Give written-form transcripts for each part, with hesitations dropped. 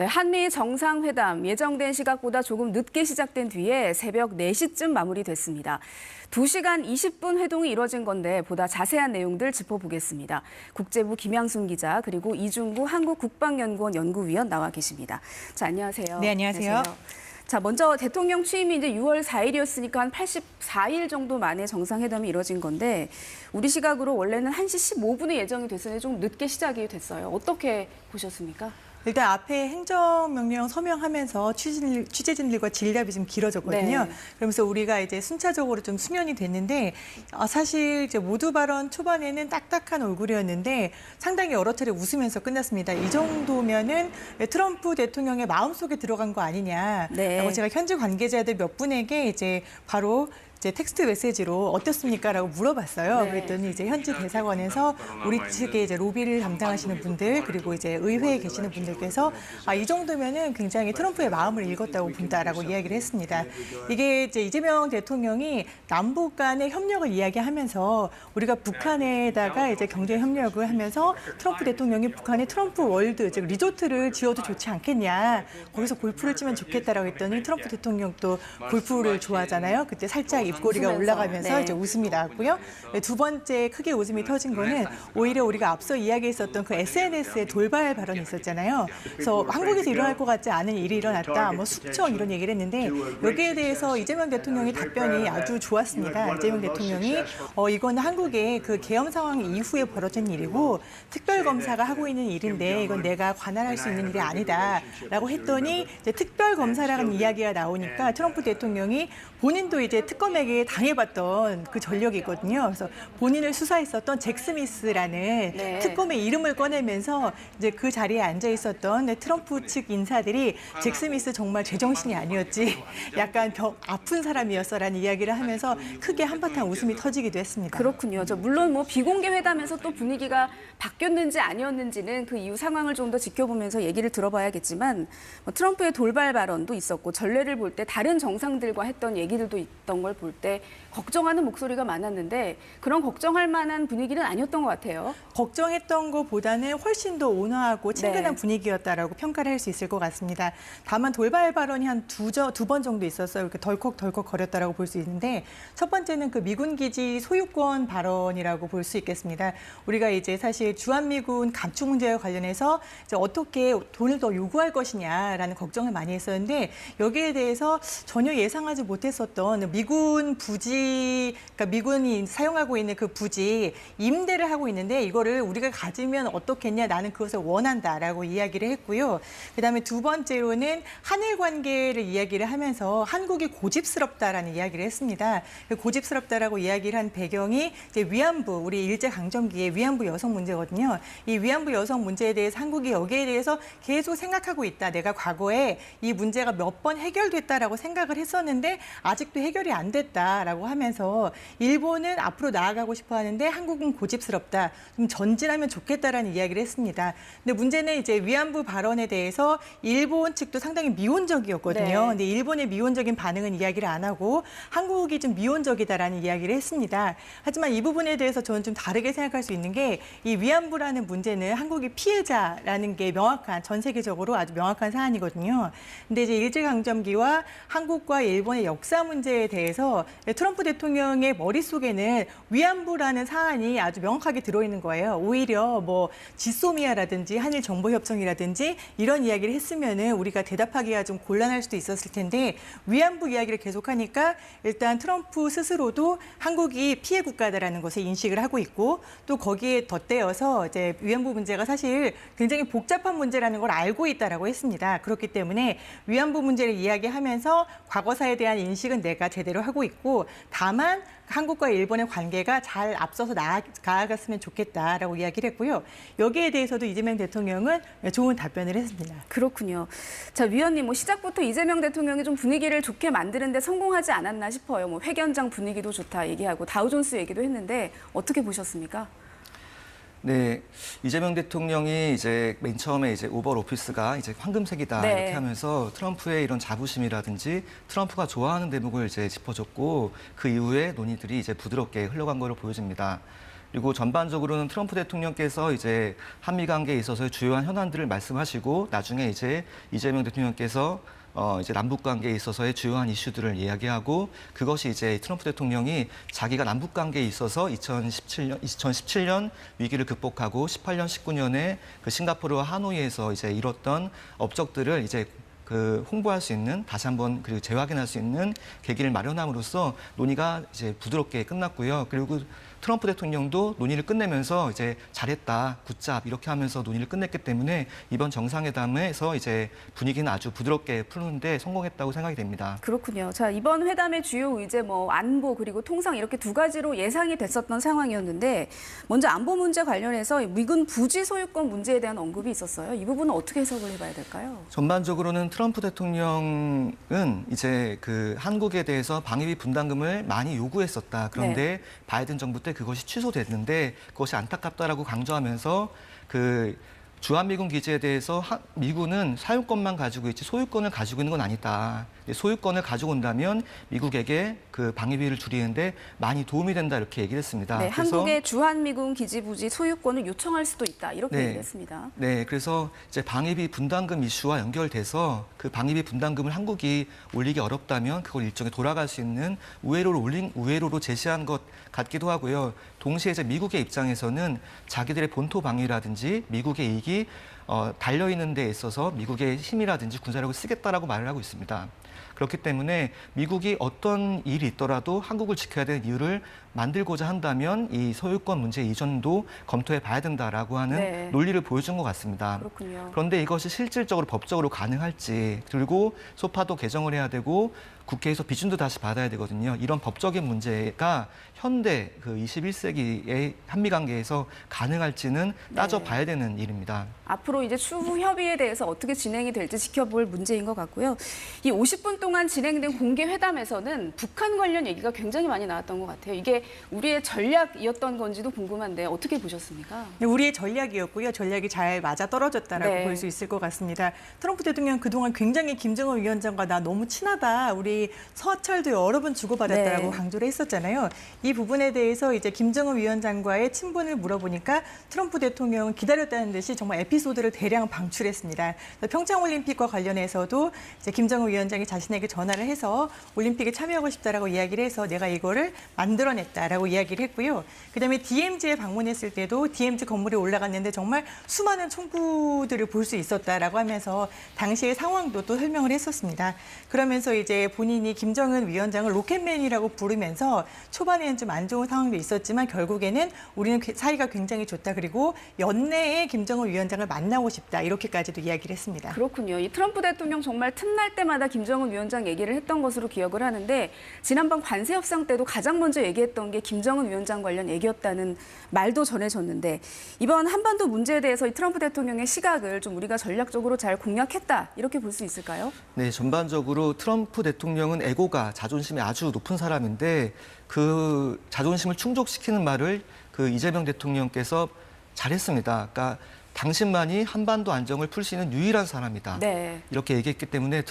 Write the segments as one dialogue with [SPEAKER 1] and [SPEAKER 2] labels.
[SPEAKER 1] 네, 한미 정상회담 예정된 시각보다 조금 늦게 시작된 뒤에 새벽 4시쯤 마무리됐습니다. 2시간 20분 회동이 이뤄진 건데 보다 자세한 내용들 짚어보겠습니다. 국제부 김양순 기자 그리고 이중구 한국국방연구원 연구위원 나와 계십니다. 자, 안녕하세요.
[SPEAKER 2] 네, 안녕하세요.
[SPEAKER 1] 자, 먼저 대통령 취임이 이제 6월 4일이었으니까 한 84일 정도 만에 정상회담이 이뤄진 건데 우리 시각으로 원래는 1시 15분에 예정이 됐었는데 좀 늦게 시작이 됐어요. 어떻게 보셨습니까?
[SPEAKER 2] 일단 앞에 행정명령 서명하면서 취재진들과 진압이 좀 길어졌거든요.
[SPEAKER 1] 네.
[SPEAKER 2] 그러면서 우리가 이제 순차적으로 좀 수면이 됐는데 사실 이제 모두 발언 초반에는 딱딱한 얼굴이었는데 상당히 여러 차례 웃으면서 끝났습니다. 이 정도면은 트럼프 대통령의 마음속에 들어간 거 아니냐라고
[SPEAKER 1] 네.
[SPEAKER 2] 제가 현지 관계자들 몇 분에게 이제 바로 이제 텍스트 메시지로 어떻습니까? 라고 물어봤어요.
[SPEAKER 1] 네.
[SPEAKER 2] 그랬더니 이제 현지 대사관에서 우리 측에 이제 로비를 담당하시는 분들 그리고 이제 의회에 계시는 분들께서 이 정도면은 굉장히 트럼프의 마음을 읽었다고 본다라고 이야기를 했습니다. 이게 이제 이재명 대통령이 남북 간의 협력을 이야기하면서 우리가 북한에다가 이제 경제 협력을 하면서 트럼프 대통령이 북한에 트럼프 월드 즉 리조트를 지어도 좋지 않겠냐. 거기서 골프를 치면 좋겠다라고 했더니 트럼프 대통령도 골프를 좋아하잖아요. 그때 살짝 입꼬리가 올라가면서
[SPEAKER 1] 네.
[SPEAKER 2] 이제 웃음이 나왔고요. 두 번째 크게 웃음이 터진 거는 오히려 우리가 앞서 이야기했었던 그 SNS의 돌발 발언이 있었잖아요. 그래서 한국에서 일어날 것 같지 않은 일이 일어났다. 뭐 숙청 이런 얘기를 했는데 여기에 대해서 이재명 대통령의 답변이 아주 좋았습니다. 이재명 대통령이 이거는 한국의 그 계엄 상황 이후에 벌어진 일이고 특별검사가 하고 있는 일인데 이건 내가 관할할 수 있는 일이 아니다라고 했더니 이제 특별검사라는 이야기가 나오니까 트럼프 대통령이 본인도 이제 특검에게 당해봤던 그 전력이 있거든요. 그래서 본인을 수사했었던 잭 스미스라는
[SPEAKER 1] 네.
[SPEAKER 2] 특검의 이름을 꺼내면서 이제 그 자리에 앉아 있었던 트럼프 측 인사들이 잭 스미스 정말 제정신이 아니었지, 약간 아픈 사람이었어라는 이야기를 하면서 크게 한바탕 웃음이 터지기도 했습니다.
[SPEAKER 1] 그렇군요. 물론 뭐 비공개 회담에서 또 분위기가 바뀌었는지 아니었는지는 그 이후 상황을 좀 더 지켜보면서 얘기를 들어봐야겠지만 뭐 트럼프의 돌발 발언도 있었고 전례를 볼 때 다른 정상들과 했던 얘기들도 있던 걸 볼 때 걱정하는 목소리가 많았는데 그런 걱정할 만한 분위기는 아니었던 것 같아요.
[SPEAKER 2] 걱정했던 것보다는 훨씬 더 온화하고 친근한
[SPEAKER 1] 네.
[SPEAKER 2] 분위기였다라고 평가를 할 수 있을 것 같습니다. 다만 돌발 발언이 한 두 번 정도 있었어요. 이렇게 덜컥 거렸다라고 볼 수 있는데 첫 번째는 그 미군 기지 소유권 발언이라고 볼 수 있겠습니다. 우리가 이제 사실 주한미군 감축 문제와 관련해서 이제 어떻게 돈을 더 요구할 것이냐라는 걱정을 많이 했었는데 여기에 대해서 전혀 예상하지 못했었던 미군 부지, 그러니까 미군이 사용하고 있는 그 부지 임대를 하고 있는데 이거를 우리가 가지면 어떻겠냐, 나는 그것을 원한다라고 이야기를 했고요. 그다음에 두 번째로는 한일 관계를 이야기를 하면서 한국이 고집스럽다라는 이야기를 했습니다. 고집스럽다라고 이야기를 한 배경이 이제 위안부, 우리 일제강점기의 위안부 여성 문제거든요. 이 위안부 여성 문제에 대해서 한국이 여기에 대해서 계속 생각하고 있다. 내가 과거에 이 문제가 몇 번 해결됐다라고 생각을 했었는데 아직도 해결이 안 됐다라고 하면서 일본은 앞으로 나아가고 싶어 하는데 한국은 고집스럽다. 좀 전진하면 좋겠다라는 이야기를 했습니다. 근데 문제는 이제 위안부 발언에 대해서 일본 측도 상당히 미온적이었거든요.
[SPEAKER 1] 네.
[SPEAKER 2] 근데 일본의 미온적인 반응은 이야기를 안 하고 한국이 좀 미온적이다라는 이야기를 했습니다. 하지만 이 부분에 대해서 저는 좀 다르게 생각할 수 있는 게 이 위안부라는 문제는 한국이 피해자라는 게 명확한, 전 세계적으로 아주 명확한 사안이거든요. 근데 이제 일제강점기와 한국과 일본의 역사 문제에 대해서 트럼프 대통령의 머릿속에는 위안부라는 사안이 아주 명확하게 들어있는 거예요. 오히려 뭐 지소미아라든지 한일 정보협정이라든지 이런 이야기를 했으면은 우리가 대답하기가 좀 곤란할 수도 있었을 텐데 위안부 이야기를 계속하니까 일단 트럼프 스스로도 한국이 피해 국가다라는 것을 인식을 하고 있고 또 거기에 덧대어서 이제 위안부 문제가 사실 굉장히 복잡한 문제라는 걸 알고 있다라고 했습니다. 그렇기 때문에 위안부 문제를 이야기하면서 과거사에 대한 인식은 내가 제대로 하고 있고 다만 한국과 일본의 관계가 잘 앞서서 나아갔으면 좋겠다라고 이야기를 했고요. 여기에 대해서도 이재명 대통령은 좋은 답변을 했습니다.
[SPEAKER 1] 그렇군요. 자, 위원님, 뭐 시작부터 이재명 대통령이 좀 분위기를 좋게 만드는 데 성공하지 않았나 싶어요. 뭐 회견장 분위기도 좋다 얘기하고 다우존스 얘기도 했는데 어떻게 보셨습니까?
[SPEAKER 3] 네, 이재명 대통령이 이제 맨 처음에 이제 오벌 오피스가 이제 황금색이다
[SPEAKER 1] 네.
[SPEAKER 3] 이렇게 하면서 트럼프의 이런 자부심이라든지 트럼프가 좋아하는 대목을 이제 짚어줬고 그 이후에 논의들이 이제 부드럽게 흘러간 걸로 보여집니다. 그리고 전반적으로는 트럼프 대통령께서 이제 한미 관계에 있어서의 주요한 현안들을 말씀하시고 나중에 이제 이재명 대통령께서 이제 남북 관계에 있어서의 주요한 이슈들을 이야기하고 그것이 이제 트럼프 대통령이 자기가 남북 관계에 있어서 2017년 위기를 극복하고 18년, 19년에 그 싱가포르와 하노이에서 이제 이뤘던 업적들을 이제 그 홍보할 수 있는 다시 한번 그리고 재확인할 수 있는 계기를 마련함으로써 논의가 이제 부드럽게 끝났고요. 그리고 트럼프 대통령도 논의를 끝내면서 이제 잘했다, 굿잡 이렇게 하면서 논의를 끝냈기 때문에 이번 정상회담에서 이제 분위기는 아주 부드럽게 푸는데 성공했다고 생각이 됩니다.
[SPEAKER 1] 그렇군요. 자, 이번 회담의 주요 의제 뭐 안보 그리고 통상 이렇게 두 가지로 예상이 됐었던 상황이었는데 먼저 안보 문제 관련해서 미군 부지 소유권 문제에 대한 언급이 있었어요. 이 부분은 어떻게 해석을 해봐야 될까요?
[SPEAKER 3] 전반적으로는 트럼프 대통령은 이제 그 한국에 대해서 방위비 분담금을 많이 요구했었다. 그런데 바이든 정부 때 그것이 취소됐는데 그것이 안타깝다라고 강조하면서 그 주한미군 기지에 대해서 미군은 사용권만 가지고 있지 소유권을 가지고 있는 건 아니다. 소유권을 가지고 온다면 미국에게 그 방위비를 줄이는데 많이 도움이 된다 이렇게 얘기를 했습니다.
[SPEAKER 1] 네,
[SPEAKER 3] 그래서
[SPEAKER 1] 한국의 주한미군 기지 부지 소유권을 요청할 수도 있다 이렇게 얘기를 했습니다.
[SPEAKER 3] 네, 그래서 이제 방위비 분담금 이슈와 연결돼서 그 방위비 분담금을 한국이 올리기 어렵다면 그걸 일종의 돌아갈 수 있는 우회로로 제시한 것 같기도 하고요. 동시에 이제 미국의 입장에서는 자기들의 본토 방위라든지 미국의 이익이 달려 있는 데 있어서 미국의 힘이라든지 군사력을 쓰겠다라고 말을 하고 있습니다. 그렇기 때문에 미국이 어떤 일이 있더라도 한국을 지켜야 되는 이유를 만들고자 한다면 이 소유권 문제 이전도 검토해 봐야 된다라고 하는 논리를 보여준 것 같습니다.
[SPEAKER 1] 그렇군요.
[SPEAKER 3] 그런데 이것이 실질적으로 법적으로 가능할지 그리고 소파도 개정을 해야 되고 국회에서 비준도 다시 받아야 되거든요. 이런 법적인 문제가 현대 그 21세기의 한미 관계에서 가능할지는 따져봐야 되는 일입니다.
[SPEAKER 1] 앞으로 이제 추후 협의에 대해서 어떻게 진행이 될지 지켜볼 문제인 것 같고요. 이 50분 동안 진행된 공개 회담에서는 북한 관련 얘기가 굉장히 많이 나왔던 것 같아요. 이게 우리의 전략이었던 건지도 궁금한데 어떻게 보셨습니까?
[SPEAKER 2] 네, 우리의 전략이었고요. 전략이 잘 맞아 떨어졌다라고 볼 수 있을 것 같습니다. 트럼프 대통령 그동안 굉장히 김정은 위원장과 나 너무 친하다. 우리 서철도 여러 번 주고받았다라고 강조를 했었잖아요. 이 부분에 대해서 이제 김정은 위원장과의 친분을 물어보니까 트럼프 대통령은 기다렸다는 듯이 정말 에피소드를 대량 방출했습니다. 평창올림픽과 관련해서도 이제 김정은 위원장이 자신에게 전화를 해서 올림픽에 참여하고 싶다라고 이야기를 해서 내가 이거를 만들어냈다라고 이야기를 했고요. 그다음에 DMZ에 방문했을 때도 DMZ 건물에 올라갔는데 정말 수많은 총구들을 볼 수 있었다라고 하면서 당시의 상황도 또 설명을 했었습니다. 그러면서 이제 본인이 김정은 위원장을 로켓맨이라고 부르면서 초반에는 좀 안 좋은 상황도 있었지만 결국에는 우리는 사이가 굉장히 좋다. 그리고 연내에 김정은 위원장을 만나고 싶다. 이렇게까지도 이야기를 했습니다.
[SPEAKER 1] 그렇군요. 이 트럼프 대통령 정말 틈날 때마다 김정은 위원장 얘기를 했던 것으로 기억을 하는데 지난번 관세 협상 때도 가장 먼저 얘기했던 게 김정은 위원장 관련 얘기였다는 말도 전해졌는데 이번 한반도 문제에 대해서 이 트럼프 대통령의 시각을 좀 우리가 전략적으로 잘 공략했다. 이렇게 볼 수 있을까요?
[SPEAKER 3] 네, 전반적으로 트럼프 대통령은 에고가 자존심이 아주 높은 사람인데 그 자존심을 충족시키는 말을 그 이재명 대통령께서 잘했습니다. 그러니까 당신만이 한반도 안정을 풀 수 있는 유일한 사람이다. 이렇게 얘기했기 때문에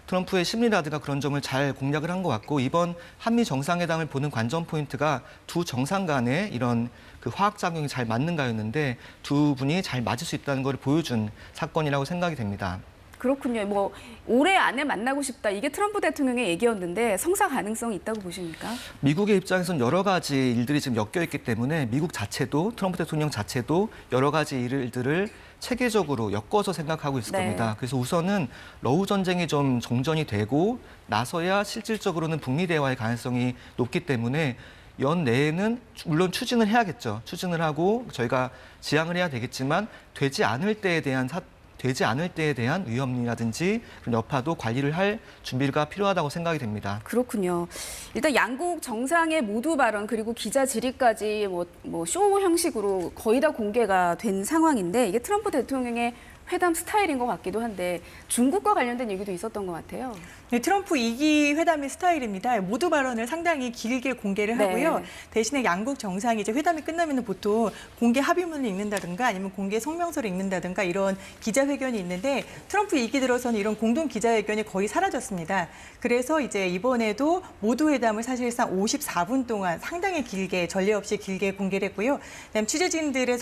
[SPEAKER 3] 트럼프의 심리라든가 그런 점을 잘 공략을 한 것 같고 이번 한미 정상회담을 보는 관전 포인트가 두 정상 간의 이런 그 화학작용이 잘 맞는가였는데 두 분이 잘 맞을 수 있다는 걸 보여준 사건이라고 생각이 됩니다.
[SPEAKER 1] 그렇군요. 뭐 올해 안에 만나고 싶다. 이게 트럼프 대통령의 얘기였는데 성사 가능성이 있다고 보십니까?
[SPEAKER 3] 미국의 입장에서는 여러 가지 일들이 지금 엮여 있기 때문에 미국 자체도 트럼프 대통령 자체도 여러 가지 일들을 체계적으로 엮어서 생각하고 있을 겁니다. 그래서 우선은 러우 전쟁이 좀 정전이 되고 나서야 실질적으로는 북미 대화의 가능성이 높기 때문에 연내에는 물론 추진을 해야겠죠. 추진을 하고 저희가 지향을 해야 되겠지만 되지 않을 때에 대한 위험이라든지 그런 여파도 관리를 할 준비가 필요하다고 생각이 됩니다.
[SPEAKER 1] 그렇군요. 일단 양국 정상의 모두 발언 그리고 기자 질의까지 뭐 쇼 형식으로 거의 다 공개가 된 상황인데 이게 트럼프 대통령의 회담 스타일인 것 같기도 한데 중국과 관련된 얘기도 있었던 것 같아요.
[SPEAKER 2] 네, 트럼프 2기 회담의 스타일입니다. 모두 발언을 상당히 길게 공개를
[SPEAKER 1] 네.
[SPEAKER 2] 하고요. 대신에 양국 정상이 이제 회담이 끝나면 보통 공개 합의문을 읽는다든가 아니면 공개 성명서를 읽는다든가 이런 기자회견이 있는데 트럼프 2기 들어서는 이런 공동 기자회견이 거의 사라졌습니다. 그래서 이제 이번에도 모두 회담을 사실상 54분 동안 상당히 길게 전례 없이 길게 공개를 했고요. 그다음 취재진들의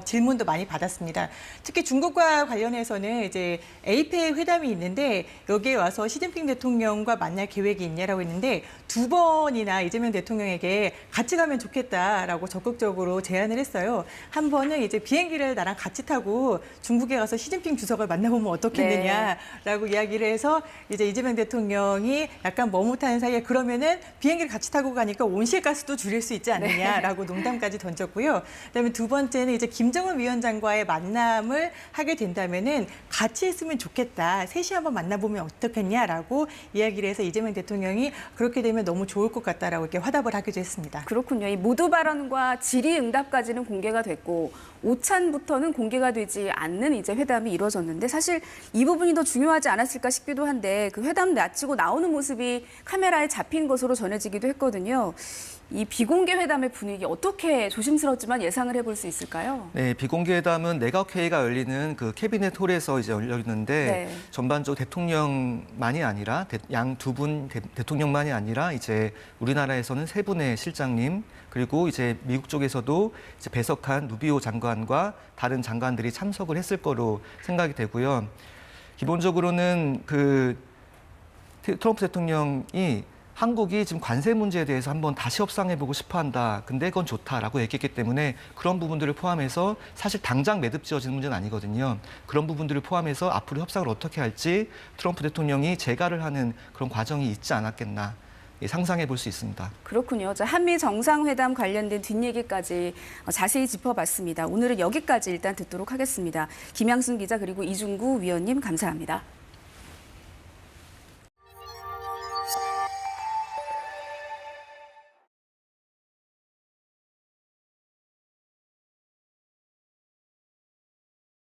[SPEAKER 2] 질문도 많이 받았습니다. 특히 중국과 관련해서는 이제 에이펙 회담이 있는데 여기에 와서 시진핑 대통령과 만날 계획이 있냐라고 했는데 2번이나 이재명 대통령에게 같이 가면 좋겠다라고 적극적으로 제안을 했어요. 한 번은 이제 비행기를 나랑 같이 타고 중국에 가서 시진핑 주석을 만나보면 어떻겠느냐라고 이야기를 해서 이제 이재명 대통령이 약간 머뭇하는 사이에 그러면은 비행기를 같이 타고 가니까 온실가스도 줄일 수 있지 않느냐라고 농담까지 던졌고요. 그다음에 두 번째는 이제 김정은 위원장과의 만남을 하게 된다면은 같이 있으면 좋겠다. 셋이 한번 만나보면 어떻겠냐라고 이야기를 해서 이재명 대통령이 그렇게 되면 너무 좋을 것 같다라고 이렇게 화답을 하기도 했습니다.
[SPEAKER 1] 그렇군요. 이 모두 발언과 질의응답까지는 공개가 됐고 오찬부터는 공개가 되지 않는 이제 회담이 이루어졌는데 사실 이 부분이 더 중요하지 않았을까 싶기도 한데 그 회담 마치고 나오는 모습이 카메라에 잡힌 것으로 전해지기도 했거든요. 이 비공개 회담의 분위기 어떻게 조심스럽지만 예상을 해볼 수 있을까요?
[SPEAKER 3] 네, 비공개 회담은 내각 회의가 열리는 그 캐비넷 홀에서 이제 열렸는데
[SPEAKER 1] 네.
[SPEAKER 3] 전반적으로 대통령만이 아니라 양 두 분 대통령만이 아니라 이제 우리나라에서는 세 분의 실장님 그리고 이제 미국 쪽에서도 이제 배석한 루비오 장관과 다른 장관들이 참석을 했을 거로 생각이 되고요. 기본적으로는 그 트럼프 대통령이 한국이 지금 관세 문제에 대해서 한번 다시 협상해보고 싶어한다. 근데 그건 좋다라고 얘기했기 때문에 그런 부분들을 포함해서 사실 당장 매듭 지어지는 문제는 아니거든요. 그런 부분들을 포함해서 앞으로 협상을 어떻게 할지 트럼프 대통령이 재가를 하는 그런 과정이 있지 않았겠나 상상해 볼 수 있습니다.
[SPEAKER 1] 그렇군요. 자, 한미 정상회담 관련된 뒷얘기까지 자세히 짚어봤습니다. 오늘은 여기까지 일단 듣도록 하겠습니다. 김양순 기자 그리고 이중구 위원님 감사합니다.